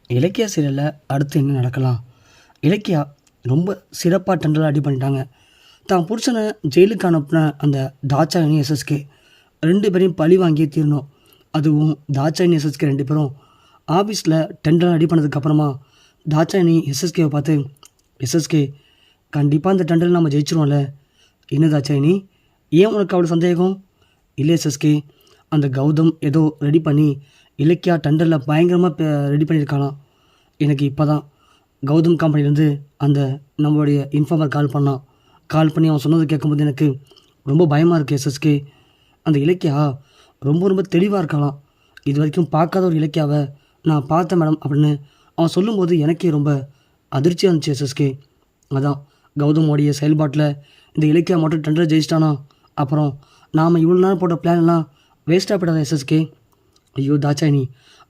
இலக்கியா சீரியலில் அடுத்து என்ன நடக்கலாம்? இலக்கியா ரொம்ப சிறப்பாக டெண்டரில் அடி பண்ணிட்டாங்க. தான் புருஷனை ஜெயிலுக்கு அனுப்பின அந்த தாட்சாயணி எஸ்எஸ்கே 2 பேரையும் பழி வாங்கியே தீரணும். அதுவும் தாட்சாயணி எஸ்எஸ்கே 2 பேரும் ஆஃபீஸில் டெண்டரில் அடி பண்ணதுக்கப்புறமா தாட்சாயணி எஸ்எஸ்கேவை பார்த்து, எஸ்எஸ்கே கண்டிப்பாக அந்த டெண்டரில் நம்ம ஜெயிச்சிருவோம்ல. என்ன தாட்சாயணி, ஏன் உனக்கு அவ்வளோ சந்தேகம்? இல்லை எஸ்எஸ்கே, அந்த கௌதம் ஏதோ ரெடி பண்ணி இலக்கியா டெண்டரில் பயங்கரமாக ரெடி பண்ணியிருக்காளாம். எனக்கு இப்போ தான் கௌதம் கம்பெனிலேருந்து அந்த நம்மளுடைய இன்ஃபார்மர் கால் பண்ணி அவன் சொன்னது கேட்கும்போது எனக்கு ரொம்ப பயமாக இருக்குது எஸ்எஸ்கே. அந்த இலக்கியா ரொம்ப ரொம்ப தெளிவாக இருக்கலாம். இது வரைக்கும் பார்க்காத ஒரு இலக்கியாவை நான் பார்த்தேன் மேடம் அப்படின்னு அவன் சொல்லும்போது எனக்கே ரொம்ப அதிர்ச்சியாக இருந்துச்சு எஸ்எஸ்கே. அதான் கௌதமோடைய செயல்பாட்டில் இந்த இலக்கியா மட்டும் டெண்டர் ஜெயிச்சிட்டானா அப்புறம் நாம் இவ்வளோ நேரம் போட்ட பிளான்லாம் வேஸ்ட்டாக போயிடாத எஸ்எஸ்கே. ஐயோ தாட்சாயணி,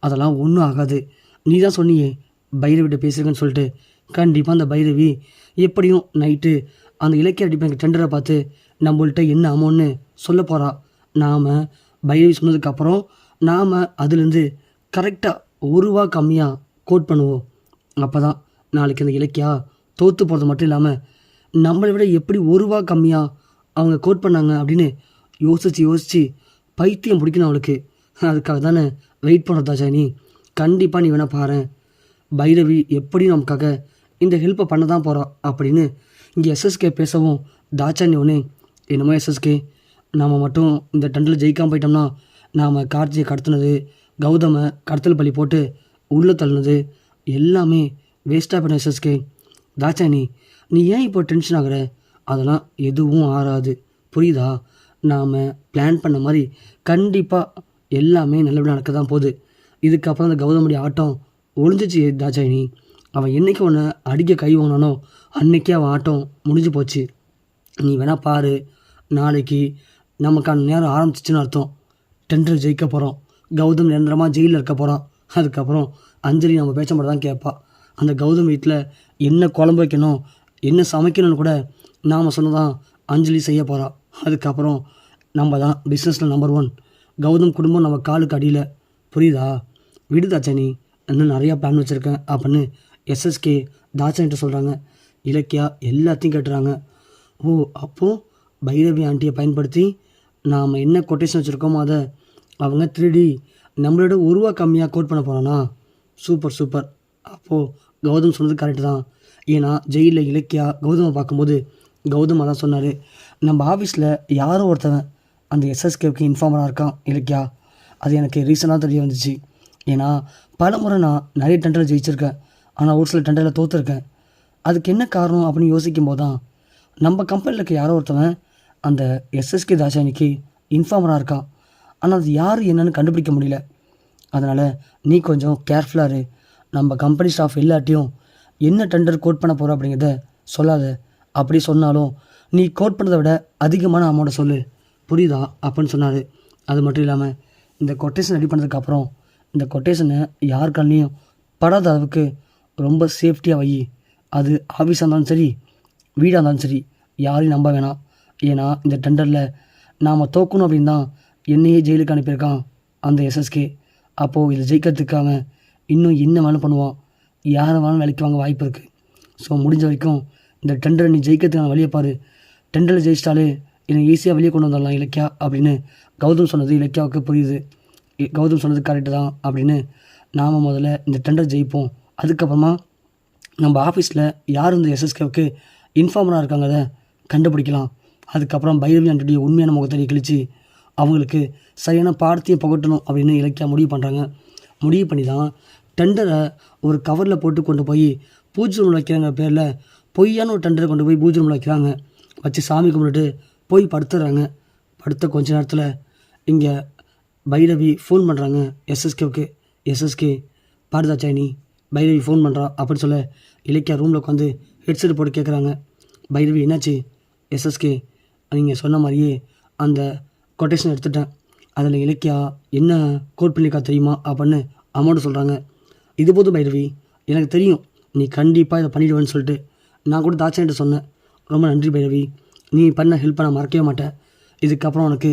அதெல்லாம் ஒன்றும் ஆகாது. நீ தான் சொன்னியே பைரவிட்ட பேசுகிறேன்னு சொல்லிட்டு. கண்டிப்பாக அந்த பைரவி எப்படியும் நைட்டு அந்த இலக்கிய அடிப்படைக்கு டெண்டரை பார்த்து நம்மள்கிட்ட என்ன அமௌண்ட்னு சொல்ல போகிறா. நாம் பைரவி சொன்னதுக்கப்புறம் நாம் அதுலேருந்து கரெக்டாக ₹1 கம்மியாக கோட் பண்ணுவோம். அப்போ தான் நாளைக்கு அந்த இலக்கியா தோற்று போகிறது மட்டும் இல்லாமல் நம்மளை விட எப்படி ₹1 கம்மியாக அவங்க கோட் பண்ணாங்க அப்படின்னு யோசித்து பைத்தியம் பிடிக்கணும் அவளுக்கு. அதுக்காக தானே வெயிட் பண்ணுற தாட்சாயணி. கண்டிப்பாக நீ வேணால் பாரு, பைரவி எப்படியும் நமக்காக இந்த ஹெல்ப்பை பண்ண தான் போகிறான் அப்படின்னு இங்கே எஸ்எஸ்கே பேசவும் தாட்சாயணி ஒன்று, என்னமோ எஸ்எஸ்கே, நாம் மட்டும் இந்த டெண்டரில் ஜெயிக்காமல் போயிட்டோம்னா நாம் கார்த்தியை கடத்தினது, கௌதமை கடத்தல் பள்ளி போட்டு உள்ளே தள்ளினது எல்லாமே வேஸ்ட்டாக போயிடும் எஸ்எஸ்கே. தாட்சாயணி, நீ ஏன் இப்போ டென்ஷன் ஆகிற? அதெல்லாம் எதுவும் ஆறாது, புரியுதா? நாம் பிளான் பண்ண மாதிரி கண்டிப்பாக எல்லாமே நல்லபடியாக நடக்க தான் போகுது. இதுக்கப்புறம் அந்த கௌதமுடைய ஆட்டம் ஒழிஞ்சிச்சு தாட்சாயணி. அவன் என்றைக்கு ஒன்று அடிக்க கை வாங்கினானோ அன்றைக்கே அவன் ஆட்டம் முடிஞ்சு போச்சு. நீ வேணால் பாரு, நாளைக்கு நமக்கான நேரம் ஆரம்பிச்சிச்சுன்னு அர்த்தம். டெண்டர் ஜெயிக்க போகிறோம், கௌதம் நிரந்தரமாக ஜெயிலில் இருக்க போகிறான். அதுக்கப்புறம் அஞ்சலி நம்ம பேச்ச மட்டும் தான் கேட்பா. அந்த கௌதம் வீட்டில் என்ன குழம்பு வைக்கணும், என்ன சமைக்கணும்னு கூட நாம் சொன்னதான் அஞ்சலி செய்ய போகிறான். அதுக்கப்புறம் நம்ம தான் பிஸ்னஸில் நம்பர் 1. கௌதம் குடும்பம் நம்ம காலுக்கு அடியில், புரியுதா? விடு தாட்சாயணி, இன்னும் நிறையா பிளான் வச்சுருக்கேன் அப்படின்னு எஸ்எஸ்கே தாட்சாயணிட்ட சொல்கிறாங்க. இலக்கியா எல்லாத்தையும் கேட்டுறாங்க. ஓ, அப்போது பைரவி ஆண்டியை பயன்படுத்தி நாம் என்ன கொட்டேஷன் வச்சுருக்கோமோ அதை அவங்க 3D நம்மளோட ₹1 கம்மியாக கோட் பண்ண போகிறானா? சூப்பர். அப்போது கௌதம் சொன்னது கரெக்டு தான். ஏன்னா ஜெயிலில் இலக்கியா கௌதமை பார்க்கும்போது கௌதம் அதான் சொன்னார், நம்ம ஆஃபீஸில் யாரோ ஒருத்தவன் அந்த எஸ்எஸ்கேவுக்கு இன்ஃபார்மராக இருக்கான் இலக்கியா. அது எனக்கு ரீசனாக தெரிய வந்துச்சு. ஏன்னா பல முறை நான் நிறைய டெண்டரில் ஜெயிச்சிருக்கேன், ஆனால் ஒரு சில டெண்டரில் தோற்றுருக்கேன். அதுக்கு என்ன காரணம் அப்படின்னு யோசிக்கும் போது தான் நம்ம கம்பெனியில் இருக்க யாரோ ஒருத்தவன் அந்த எஸ்எஸ்கே தாட்சாயணிக்கு இன்ஃபார்மராக இருக்கான். ஆனால் அது யார் என்னன்னு கண்டுபிடிக்க முடியல. அதனால் நீ கொஞ்சம் கேர்ஃபுல்லாக இரு. நம்ம கம்பெனி ஸ்டாஃப் எல்லாட்டையும் என்ன டெண்டர் கோட் பண்ண போகிற அப்படிங்கிறத சொல்லாத. அப்படி சொன்னாலும் நீ கோட் பண்ணதை விட அதிகமான அமௌண்ட்டை சொல்லு, புரியுதா அப்படின்னு சொன்னார். அது மட்டும் இல்லாமல் இந்த கொட்டேஷன் ரெடி பண்ணதுக்கப்புறம் இந்த கொட்டேஷனை யார் கண்ணையும் படாத அளவுக்கு ரொம்ப சேஃப்டியாக வை. அது ஆஃபீஸாக இருந்தாலும் சரி, வீடாக இருந்தாலும் சரி, யாரையும் நம்ப வேணாம். ஏன்னா இந்த டெண்டரில் நாம் தோக்கணும் அப்படின்னு தான் என்னையே ஜெயிலுக்கு அனுப்பியிருக்கான் அந்த எஸ்எஸ்கே. அப்போது இதை ஜெயிக்கிறதுக்காக இன்னும் என்ன வேணும் பண்ணுவான், யாரை வேணாலும் வேலைக்கு வாங்க வாய்ப்பு இருக்குது. ஸோ முடிஞ்ச வரைக்கும் இந்த டெண்டரை நீ ஜெயிக்கிறதுக்கான வழியை பாரு. டெண்டரில் ஜெயிச்சிட்டாலே என்னை ஈஸியாக வெளியே கொண்டு வந்துடலாம் இலக்கியா அப்படின்னு கௌதம் சொன்னது இலக்கியாவுக்கு புரியுது. கௌதம் சொன்னது கரெக்டு தான் அப்படின்னு நாம் முதல்ல இந்த டெண்டர் ஜெயிப்போம். அதுக்கப்புறமா நம்ம ஆஃபீஸில் யார் இந்த எஸ்எஸ்கேவுக்கு இன்ஃபார்மராக இருக்காங்க அதை கண்டுபிடிக்கலாம். அதுக்கப்புறம் பைரவி ஆண்டியுடைய உண்மையான முகத்தை கிழிச்சு அவங்களுக்கு சரியான பாடத்தையும் புகட்டணும் அப்படின்னு இலக்கியா முடிவு பண்ணுறாங்க. முடிவு பண்ணி தான் டெண்டரை ஒரு கவரில் போட்டு கொண்டு போய் பூஜை ரூமில் வைக்கிறாங்க பேரில் பொய்யான ஒரு டெண்டரை கொண்டு போய் பூஜை ரூமில் வைக்கிறாங்க. வச்சு சாமி கும்பிட்டுட்டு போய் படுத்துடுறாங்க. படுத்த கொஞ்ச நேரத்தில் இங்கே பைரவி ஃபோன் பண்ணுறாங்க எஸ்எஸ்கேவுக்கு. எஸ்எஸ்கே, பாரு தாட்சாயணி, பைரவி ஃபோன் பண்ணுறா அப்படின்னு சொல்ல இலக்கியா ரூமில் உட்காந்து ஹெட்செட் போட்டு கேட்குறாங்க. பைரவி, என்னாச்சு? எஸ்எஸ்கே, நீங்கள் சொன்ன மாதிரியே அந்த கொட்டேஷன் எடுத்துட்டேன். அதில் இலக்கியா என்ன கோட் பண்ணியிருக்கா தெரியுமா அப்படின்னு அமௌண்ட்டு சொல்கிறாங்க. இது போதும் பைரவி, எனக்கு தெரியும் நீ கண்டிப்பாக இதை பண்ணிவிடுவேன்னு சொல்லிட்டு நான் கூட தாட்சாயணிட்ட சொன்னேன். ரொம்ப நன்றி பைரவி, நீ பண்ண ஹெல்ப்பை நான் மறக்கவே மாட்டேன். இதுக்கப்புறம் உனக்கு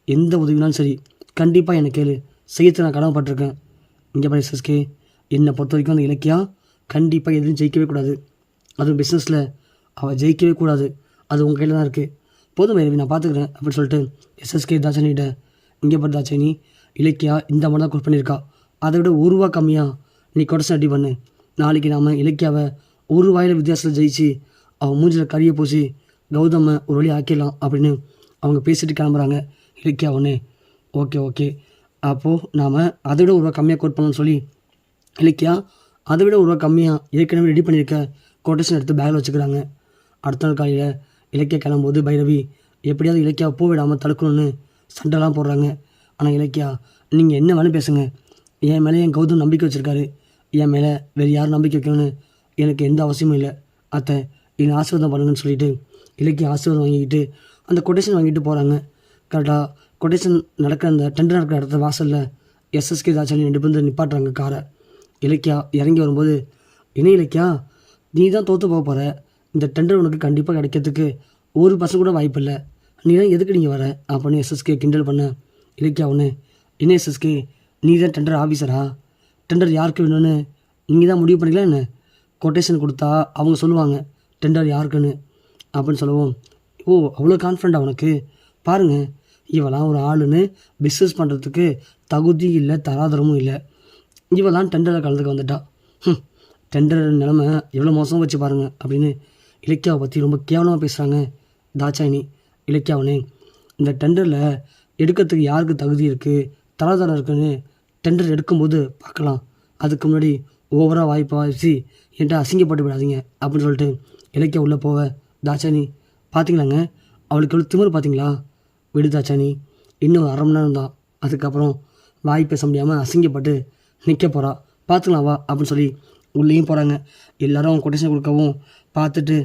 எந்த உதவினாலும் சரி கண்டிப்பாக எனக்கு கேளு, செய்யறது நான் கடமைப்பட்டிருக்கேன். இங்கே பாரு எஸ்எஸ்கே, என்னை பொறுத்த வரைக்கும் அந்த இலக்கியா கண்டிப்பாக எதுவும் ஜெயிக்கவே கூடாது. அதுவும் பிஸ்னஸில் அவள் ஜெயிக்கவே கூடாது. அது உங்கள் கையில் தான் இருக்குது. போதும் பைரவி, நான் பார்த்துக்கிறேன் அப்படின்னு சொல்லிட்டு எஸ்எஸ்கே தாட்சாயினிகிட்ட, இங்கே பார்த்து தாட்சாயினி, இலக்கியா இந்த மாதிரி தான் கோட் பண்ணியிருக்கா. அதை விட ரூபா கம்மியாக நீ கொடசன் ரெடி பண்ணு. நாளைக்கு நாம் இலக்கியாவை ரூபாயில் வித்தியாசத்தில் ஜெயிச்சு அவன் மூஞ்சில் கறியை பூசி கௌதமை ஒரு வழி ஆக்கிடலாம் அப்படின்னு அவங்க பேசிட்டு கிளம்புறாங்க. இலக்கியா ஒன்று ஓகே அப்போது நாம் அதை விட ரூபா கம்மியாக கோட் பண்ணலாம்னு சொல்லி இலக்கியா அதை விட ரூபா கம்மியாக ஏற்கனவே ரெடி பண்ணியிருக்க கொட்டேஷன் எடுத்து பேக்கில் வச்சுக்கிறாங்க. அடுத்த நாள் காலையில் இலக்கியா கிளம்பும்போது பைரவி எப்படியாவது இலக்கியாவை பூ விடாமல் தடுக்கணும்னு சண்டைலாம் போடுறாங்க. ஆனால் இலக்கியா, நீங்கள் என்ன வேணும் பேசுங்க, என் மேலே என் கௌதம் நம்பிக்கை வச்சுருக்காரு, என் மேலே வேறு யாரும் நம்பிக்கை வைக்கணும்னு எனக்கு எந்த அவசியமும் இல்லை, அத்தை என்னை ஆசீர்வாதம் பண்ணுங்கன்னு சொல்லிட்டு இலக்கியா ஆசீர்வாதம் வாங்கிக்கிட்டு அந்த கொட்டேஷன் வாங்கிட்டு போகிறாங்க. கரெக்டாக கொட்டேஷன் நடக்கிற அந்த டெண்டர் நடக்கிற இடத்த வாசலில் எஸ்எஸ்கே தாட்சாயினி 2 பேர் நிப்பாட்டுறாங்க காரை. இலக்கியா இறங்கி வரும்போது, என்ன இலக்கியா, நீ தான் தோற்று போக போகிற, இந்த டெண்டர் உனக்கு கண்டிப்பாக கிடைக்கிறதுக்கு 1% கூட வாய்ப்பு இல்லை, நீ தான் எதுக்கு நீங்கள் வர அப்படின்னு எஸ்எஸ்கே கிண்டல் பண்ண. இலக்கியா ஒன்று, என்ன எஸ்எஸ்கே, நீ தான் டெண்டர் ஆஃபீஸரா, டெண்டர் யாருக்கு வேணும்னு நீங்கள் தான் முடிவு பண்ணிக்கலாம் என்ன, கொட்டேஷன் கொடுத்தா அவங்க சொல்லுவாங்க டெண்டர் யாருக்குன்னு அப்படின்னு சொல்லவும், ஓ அவ்வளோ கான்ஃபிடென்ட் அவனுக்கு, பாருங்கள் இவெல்லாம் ஒரு ஆளுன்னு பிஸ்னஸ் பண்ணுறதுக்கு தகுதி இல்லை, தராதரமும் இல்லை, இவெல்லாம் டெண்டரில் கலந்துக்க வந்துட்டா, டெண்டர் நிலமை எவ்வளோ மோசமாக வச்சு பாருங்கள் அப்படின்னு இலக்கியாவை பற்றி ரொம்ப கேவலமாக பேசுகிறாங்க தாட்சாயினி. இலக்கியாவனே, இந்த டெண்டரில் எடுக்கிறதுக்கு யாருக்கு தகுதி இருக்குது, தராதரம் இருக்குன்னு டெண்டர் எடுக்கும்போது பார்க்கலாம், அதுக்கு முன்னாடி ஓவராக வாய்ப்பாக வச்சு என்கிட்ட அசிங்கப்பட்டு விடாதீங்க அப்படின்னு சொல்லிட்டு இலக்கியா உள்ளே போக, தாட்சாயினி பார்த்தீங்களாங்க அவளுக்கு எவ்வளோ திமிரு பார்த்தீங்களா, விடு தாட்சாயினி, இன்னும் 1/2 மணி நேரம் தான், அதுக்கப்புறம் வாய் பேச முடியாமல் அசிங்கப்பட்டு நிற்க போகிறா, பார்த்துக்கலாம் வா அப்படின்னு சொல்லி உள்ளேயும் போகிறாங்க. எல்லோரும் கொட்டேஷன் கொடுக்கவும் பார்த்துட்டு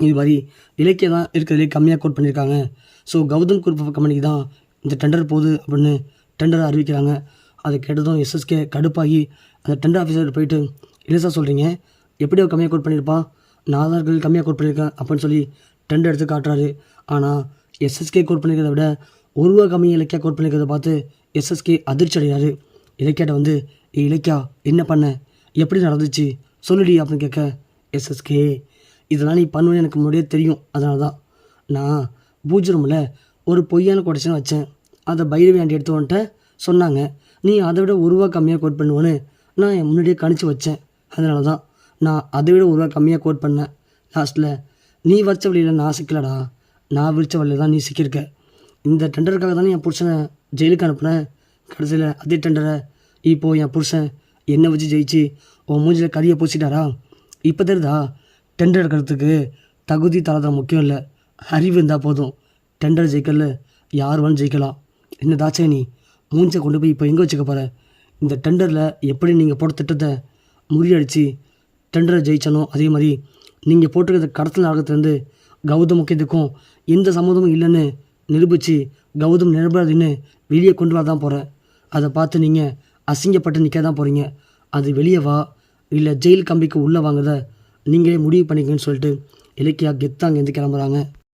இது மாதிரி இலக்கிய தான் இருக்கிறதுலே கம்மியாக கோட் பண்ணியிருக்காங்க, ஸோ கௌதம் குரூப் ஆஃப் கம்பெனிக்கு தான் இந்த டெண்டர் போகுது அப்படின்னு டெண்டரை அறிவிக்கிறாங்க. அதை கேட்டதும் எஸ்எஸ்கே கடுப்பாகி அந்த டெண்டர் ஆஃபீஸர் போயிட்டு, இல்லை சார் சொல்கிறீங்க, எப்படி அவள் கம்மியாக கோட் பண்ணியிருப்பான், நான் தான் இருக்கிறது கம்மியாக கோட் பண்ணியிருக்கேன் அப்படின்னு சொல்லி டெண்டர் எடுத்து காட்டுறாரு. ஆனால் எஸ்எஸ்கே கோட் பண்ணியிருக்கிறத விட ரூபா கம்மியாக இலக்கியா கோட் பண்ணியிருக்கிறத பார்த்து எஸ்எஸ்கே அதிர்ச்சி அடைகிறாரு. இலக்கியாட்ட வந்து, இலக்கியா என்ன பண்ண, எப்படி நடந்துச்சு சொல்லுடி அப்படின்னு கேட்க, எஸ்எஸ்கே இதெல்லாம் நீ பண்ணுவேன்னு எனக்கு முன்னாடியே தெரியும், அதனால தான் நான் பூஜை ரூமில் ஒரு பொய்யான கொட்டேஷன் வச்சேன், அதை பைரவி ஆண்டி எடுத்து வந்துட்ட சொன்னாங்க, நீ அதை விட ரூபா கம்மியாக கோட் பண்ணுவேன்னு நான் என் முன்னாடியே கணிச்சு வச்சேன், அதனால தான் நான் அதை விட ரூபா கம்மியாக கோட் பண்ணேன், லாஸ்ட்டில் நீ வச்ச வழியில் நான் சிக்கலடா, நான் விரிச்ச வழியில் தான் நீ சிக்கியிருக்க, இந்த டெண்டருக்காக தானே என் புருஷனை ஜெயிலுக்கு அனுப்புனேன், கடைசியில் அதே டெண்டரை இப்போது என் புருஷன் என்னை வச்சு ஜெயிச்சு உன் மூஞ்சில் கறியை பூச்சிட்டாரா, இப்போ தெரியுதா டெண்டர் எடுக்கிறதுக்கு தகுதி தராதரம் முக்கியம் இல்லை, அறிவு இருந்தால் போதும், டெண்டர் ஜெயிக்கல யார் வேணும் ஜெயிக்கலாம். என்ன தாட்சாயினி, மூஞ்சை கொண்டு போய் இப்போ எங்கே வச்சுக்க போகிற, இந்த டெண்டரில் எப்படி நீங்கள் போட்ட திட்டத்தை முறியடித்து டெண்டரை ஜெயிச்சனோ அதே மாதிரி நீங்கள் போட்டிருக்கிற கடத்தல் நாடகத்துலேருந்து கௌதமுக்கு இதுக்கும் எந்த சம்மதமும் இல்லைன்னு நிரூபித்து கௌதம் நிரபராதின்னு வெளியே கொண்டு வர தான் போகிறேன், அதை பார்த்து நீங்கள் அசிங்கப்பட்டு நிற்க தான் போகிறீங்க, அது வெளியே வா இல்லை ஜெயில் கம்பிக்கு உள்ளே வாங்குறத நீங்களே முடிவு பண்ணிக்கன்னு சொல்லிட்டு இலக்கியா கெத்தாக அங்கேருந்து கிளம்புறாங்க.